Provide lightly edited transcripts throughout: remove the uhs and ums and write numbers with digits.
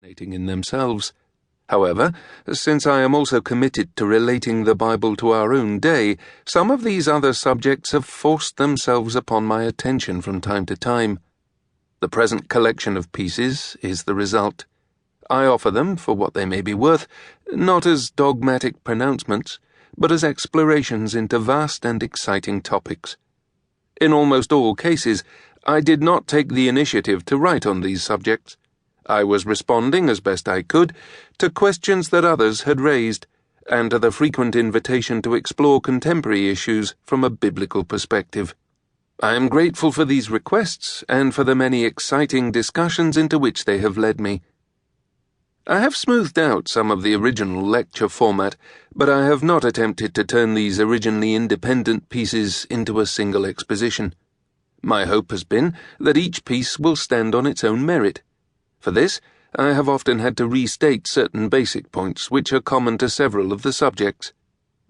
in themselves. However, since I am also committed to relating the Bible to our own day, some of these other subjects have forced themselves upon my attention from time to time. The present collection of pieces is the result. I offer them, for what they may be worth, not as dogmatic pronouncements, but as explorations into vast and exciting topics. In almost all cases, I did not take the initiative to write on these subjects. I was responding, as best I could, to questions that others had raised, and to the frequent invitation to explore contemporary issues from a biblical perspective. I am grateful for these requests and for the many exciting discussions into which they have led me. I have smoothed out some of the original lecture format, but I have not attempted to turn these originally independent pieces into a single exposition. My hope has been that each piece will stand on its own merit. For this, I have often had to restate certain basic points which are common to several of the subjects.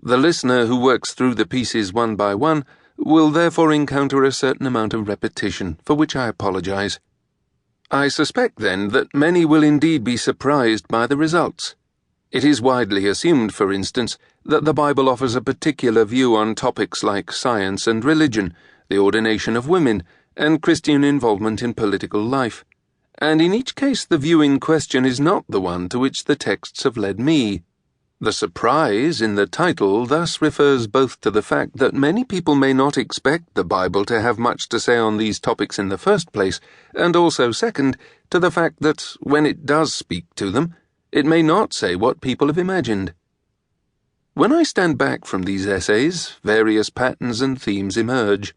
The listener who works through the pieces one by one will therefore encounter a certain amount of repetition, for which I apologize. I suspect, then, that many will indeed be surprised by the results. It is widely assumed, for instance, that the Bible offers a particular view on topics like science and religion, the ordination of women, and Christian involvement in political life. And in each case the view in question is not the one to which the texts have led me. The surprise in the title thus refers both to the fact that many people may not expect the Bible to have much to say on these topics in the first place, and also, second, to the fact that, when it does speak to them, it may not say what people have imagined. When I stand back from these essays, various patterns and themes emerge.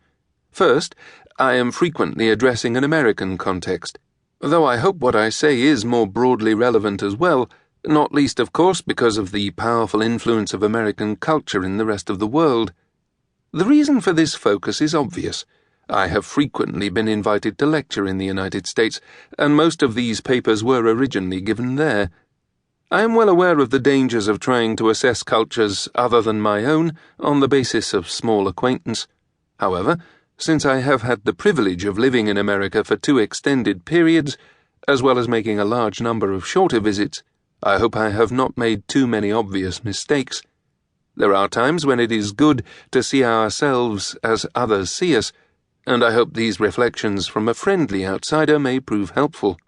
First, I am frequently addressing an American context, though I hope what I say is more broadly relevant as well, not least, of course, because of the powerful influence of American culture in the rest of the world. The reason for this focus is obvious. I have frequently been invited to lecture in the United States, and most of these papers were originally given there. I am well aware of the dangers of trying to assess cultures other than my own on the basis of small acquaintance. However, since I have had the privilege of living in America for 2 extended periods, as well as making a large number of shorter visits, I hope I have not made too many obvious mistakes. There are times when it is good to see ourselves as others see us, and I hope these reflections from a friendly outsider may prove helpful.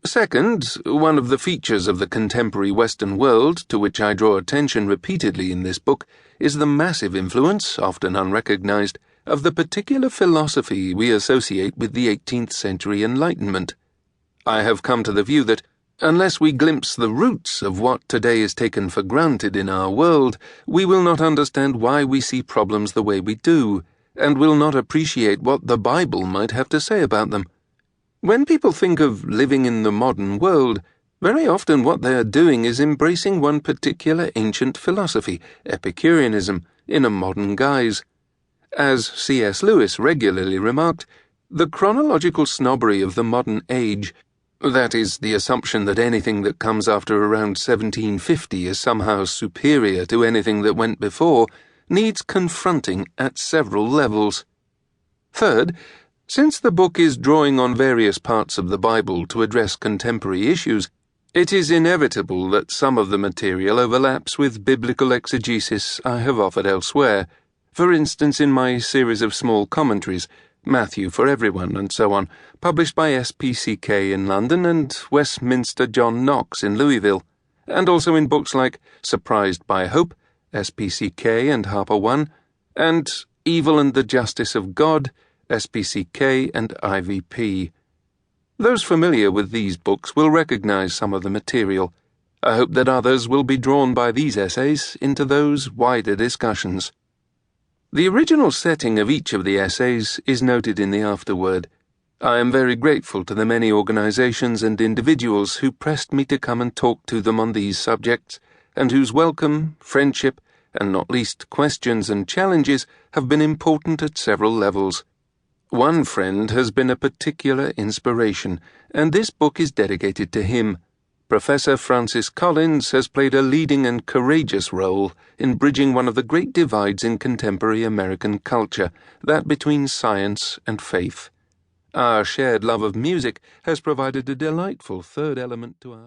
Second, one of the features of the contemporary Western world to which I draw attention repeatedly in this book is the massive influence, often unrecognized, of the particular philosophy we associate with the 18th century Enlightenment. I have come to the view that, unless we glimpse the roots of what today is taken for granted in our world, we will not understand why we see problems the way we do, and will not appreciate what the Bible might have to say about them. When people think of living in the modern world, very often what they are doing is embracing one particular ancient philosophy, Epicureanism, in a modern guise. As C.S. Lewis regularly remarked, the chronological snobbery of the modern age, that is, the assumption that anything that comes after around 1750 is somehow superior to anything that went before, needs confronting at several levels. Third, since the book is drawing on various parts of the Bible to address contemporary issues, it is inevitable that some of the material overlaps with biblical exegesis I have offered elsewhere, for instance in my series of small commentaries, Matthew for Everyone, and so on, published by SPCK in London and Westminster John Knox in Louisville, and also in books like Surprised by Hope, SPCK and HarperOne, and Evil and the Justice of God, SPCK and IVP. Those familiar with these books will recognize some of the material. I hope that others will be drawn by these essays into those wider discussions. The original setting of each of the essays is noted in the afterword. I am very grateful to the many organizations and individuals who pressed me to come and talk to them on these subjects, and whose welcome, friendship, and not least questions and challenges have been important at several levels. One friend has been a particular inspiration, and this book is dedicated to him. Professor Francis Collins has played a leading and courageous role in bridging one of the great divides in contemporary American culture, that between science and faith. Our shared love of music has provided a delightful third element to our